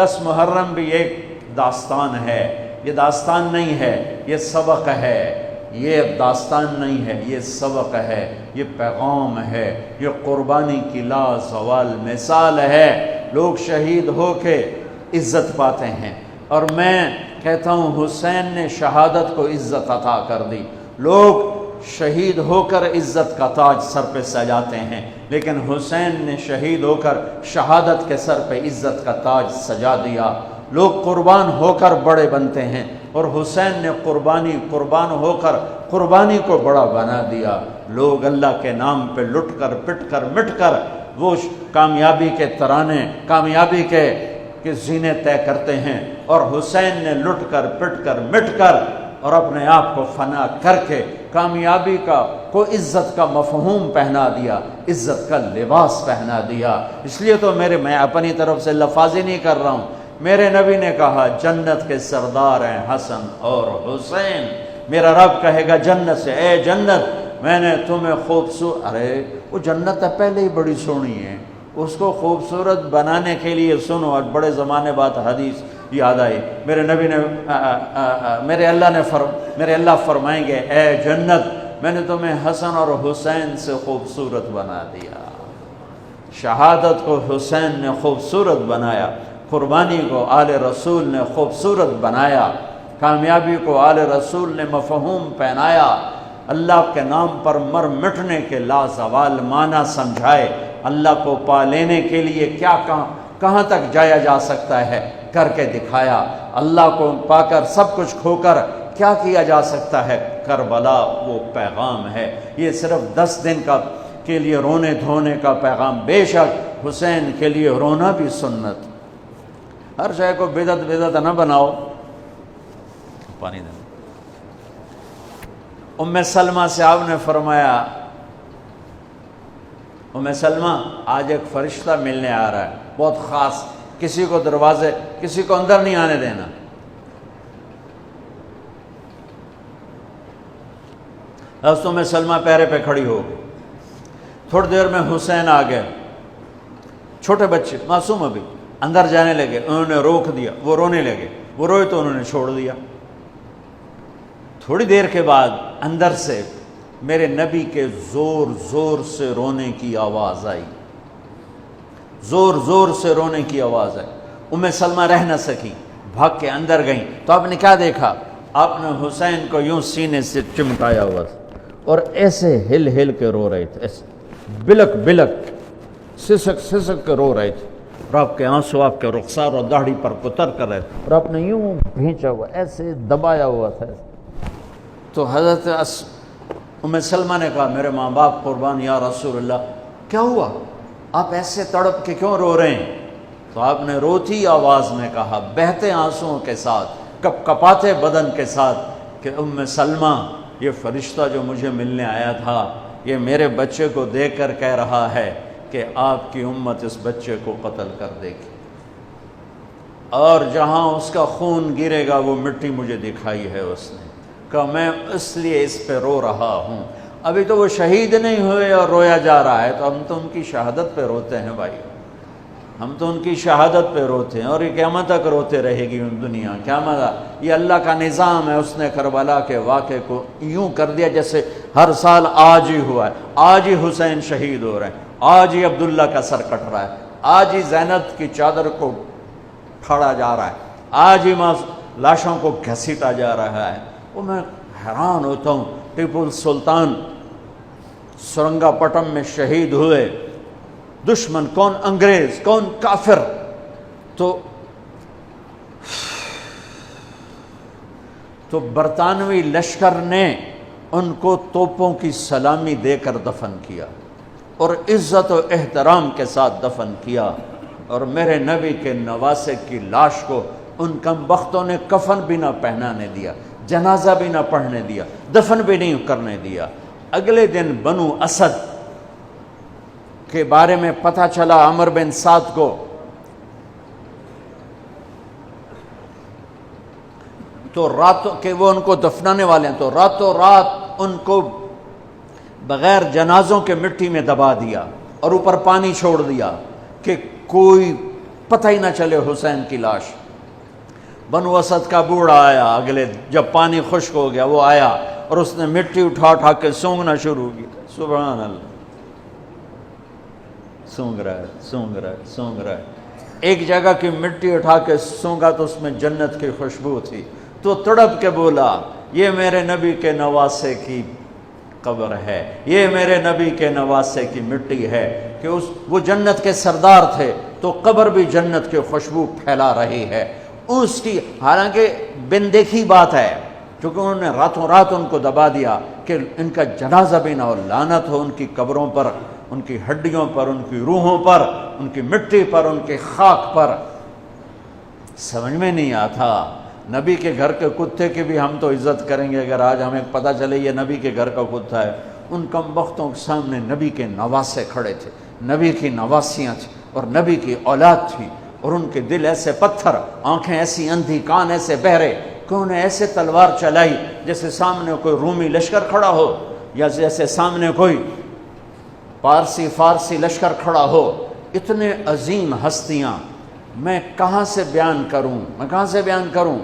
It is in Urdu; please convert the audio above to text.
10 محرم بھی ایک داستان ہے، یہ داستان نہیں ہے، یہ سبق ہے، یہ داستان نہیں ہے، یہ سبق ہے، یہ پیغام ہے، یہ قربانی کی لازوال مثال ہے۔ لوگ شہید ہو کے عزت پاتے ہیں، اور میں کہتا ہوں حسین نے شہادت کو عزت عطا کر دی۔ لوگ شہید ہو کر عزت کا تاج سر پہ سجاتے ہیں، لیکن حسین نے شہید ہو کر شہادت کے سر پہ عزت کا تاج سجا دیا۔ لوگ قربان ہو کر بڑے بنتے ہیں، اور حسین نے قربان ہو کر قربانی کو بڑا بنا دیا۔ لوگ اللہ کے نام پہ لٹ کر پٹ کر مٹ کر وہ کامیابی کے ترانے، کامیابی کے زینے طے کرتے ہیں، اور حسین نے لٹ کر پٹ کر مٹ کر اور اپنے آپ کو فنا کر کے کامیابی کو عزت کا مفہوم پہنا دیا، عزت کا لباس پہنا دیا۔ اس لیے تو میں اپنی طرف سے لفاظی نہیں کر رہا ہوں، میرے نبی نے کہا جنت کے سردار ہیں حسن اور حسین۔ میرا رب کہے گا جنت سے، اے جنت میں نے تمہیں خوبصورت، ارے وہ جنت پہلے ہی بڑی سونی ہے، اس کو خوبصورت بنانے کے لیے سنو۔ اور بڑے زمانے بعد حدیث یاد آئی، میرے نبی نے میرے اللہ فرمائیں گے اے جنت میں نے تمہیں حسن اور حسین سے خوبصورت بنا دیا۔ شہادت کو حسین نے خوبصورت بنایا، قربانی کو آل رسول نے خوبصورت بنایا، کامیابی کو آل رسول نے مفہوم پہنایا، اللہ کے نام پر مر مٹنے کے لازوال معنی سمجھائے، اللہ کو پا لینے کے لیے کیا کہاں تک جایا جا سکتا ہے کر کے دکھایا، اللہ کو پا کر سب کچھ کھو کر کیا کیا جا سکتا ہے، کربلا وہ پیغام ہے۔ یہ صرف 10 دن کے لیے رونے دھونے کا پیغام، بے شک حسین کے لیے رونا بھی سنت۔ ہر شے کو بدعت نہ بناؤ۔ پانی دینا۔ ام سلمہ سے آپ نے فرمایا، ام سلمہ آج ایک فرشتہ ملنے آ رہا ہے، بہت خاص، کسی کو اندر نہیں آنے دینا۔ حضرت ام سلمہ پیرے پہ کھڑی ہو گئی، تھوڑی دیر میں حسین آ گئے، چھوٹے بچے معصوم ابھی، اندر جانے لگے، انہوں نے روک دیا، وہ رونے لگے، وہ روئے تو انہوں نے چھوڑ دیا۔ تھوڑی دیر کے بعد اندر سے میرے نبی کے زور زور سے رونے کی آواز آئی، زور زور سے رونے کی آواز آئی۔ ام سلمہ رہ نہ سکی، بھاگ کے اندر گئیں، تو آپ نے کیا دیکھا؟ آپ نے حسین کو یوں سینے سے چمٹایا ہوا تھا اور ایسے ہل ہل کے رو رہے تھے، ایسے بلک بلک سسک سسک کے رو رہے تھے، اور آپ کے آنسو آپ کے رخسار اور داڑھی پر اتر کر رہے تھے، اور آپ نے یوں بھینچا ہوا، ایسے دبایا ہوا تھا۔ تو حضرت ام سلمہ نے کہا میرے ماں باپ قربان یا رسول اللہ، کیا ہوا؟ آپ ایسے تڑپ کے کیوں رو رہے ہیں؟ تو آپ نے روتی آواز میں کہا، بہتے آنسوؤں کے ساتھ، کپ کپاتے بدن کے ساتھ، کہ ام سلمہ یہ فرشتہ جو مجھے ملنے آیا تھا یہ میرے بچے کو دیکھ کر کہہ رہا ہے کہ آپ کی امت اس بچے کو قتل کر دے گی، اور جہاں اس کا خون گرے گا وہ مٹی مجھے دکھائی ہے اس نے، کہ میں اس لیے اس پہ رو رہا ہوں۔ ابھی تو وہ شہید نہیں ہوئے اور رویا جا رہا ہے، تو ہم تو ان کی شہادت پہ روتے ہیں بھائی، ہم تو ان کی شہادت پہ روتے ہیں، اور یہ قیامت تک روتے رہے گی دنیا۔ قیامت یہ اللہ کا نظام ہے، اس نے کربلا کے واقعے کو یوں کر دیا جیسے ہر سال آج ہی ہوا ہے، آج ہی حسین شہید ہو رہے ہیں، آج ہی عبداللہ کا سر کٹ رہا ہے، آج ہی زینب کی چادر کو پھاڑا جا رہا ہے، آج ہی لاشوں کو گھسیٹا جا رہا ہے۔ وہ میں حیران ہوتا ہوں، ٹیپو سلطان سرنگا پٹم میں شہید ہوئے، دشمن کون انگریز کون کافر، تو برطانوی لشکر نے ان کو توپوں کی سلامی دے کر دفن کیا اور عزت و احترام کے ساتھ دفن کیا، اور میرے نبی کے نواسے کی لاش کو ان کم بختوں نے کفن بھی نہ پہنانے دیا، جنازہ بھی نہ پڑھنے دیا، دفن بھی نہیں کرنے دیا۔ اگلے دن بنو اسد کے بارے میں پتہ چلا عمر بن سعد کو، تو راتوں کہ وہ ان کو دفنانے والے ہیں، تو راتوں رات ان کو بغیر جنازوں کے مٹی میں دبا دیا اور اوپر پانی چھوڑ دیا کہ کوئی پتہ ہی نہ چلے حسین کی لاش۔ بنو اسد کا بوڑھا آیا، اگلے جب پانی خشک ہو گیا وہ آیا اور اس نے مٹی اٹھا اٹھا کے سونگنا شروع کی۔ سبحان اللہ، سونگ رہا ہے، سونگ رہا ہے، سونگ رہا ہے۔ ایک جگہ کی مٹی اٹھا کے سونگا تو اس میں جنت کی خوشبو تھی، تو تڑپ کے بولا یہ میرے نبی کے نواسے کی قبر ہے، یہ میرے نبی کے نواسے کی مٹی ہے، کہ وہ جنت کے سردار تھے تو قبر بھی جنت کی خوشبو پھیلا رہی ہے اس کی۔ حالانکہ بن دیکھی بات ہے، کیونکہ انہوں نے راتوں رات ان کو دبا دیا کہ ان کا جنازہ بھی نہ ہو، لعنت ہو ان کی قبروں پر، ان کی ہڈیوں پر، ان کی روحوں پر، ان کی مٹی پر، ان کی خاک پر۔ سمجھ میں نہیں آتا، نبی کے گھر کے کتے کی بھی ہم تو عزت کریں گے اگر آج ہمیں پتہ چلے یہ نبی کے گھر کا کتا ہے۔ ان کم بختوں کے سامنے نبی کے نواسے کھڑے تھے، نبی کی نواسیاں تھیں اور نبی کی اولاد تھی، اور ان کے دل ایسے پتھر، آنکھیں ایسی اندھی، کان ایسے بہرے کہ انہیں ایسے تلوار چلائی جیسے سامنے کوئی رومی لشکر کھڑا ہو، یا جیسے سامنے کوئی فارسی لشکر کھڑا ہو۔ اتنے عظیم ہستیاں، میں کہاں سے بیان کروں،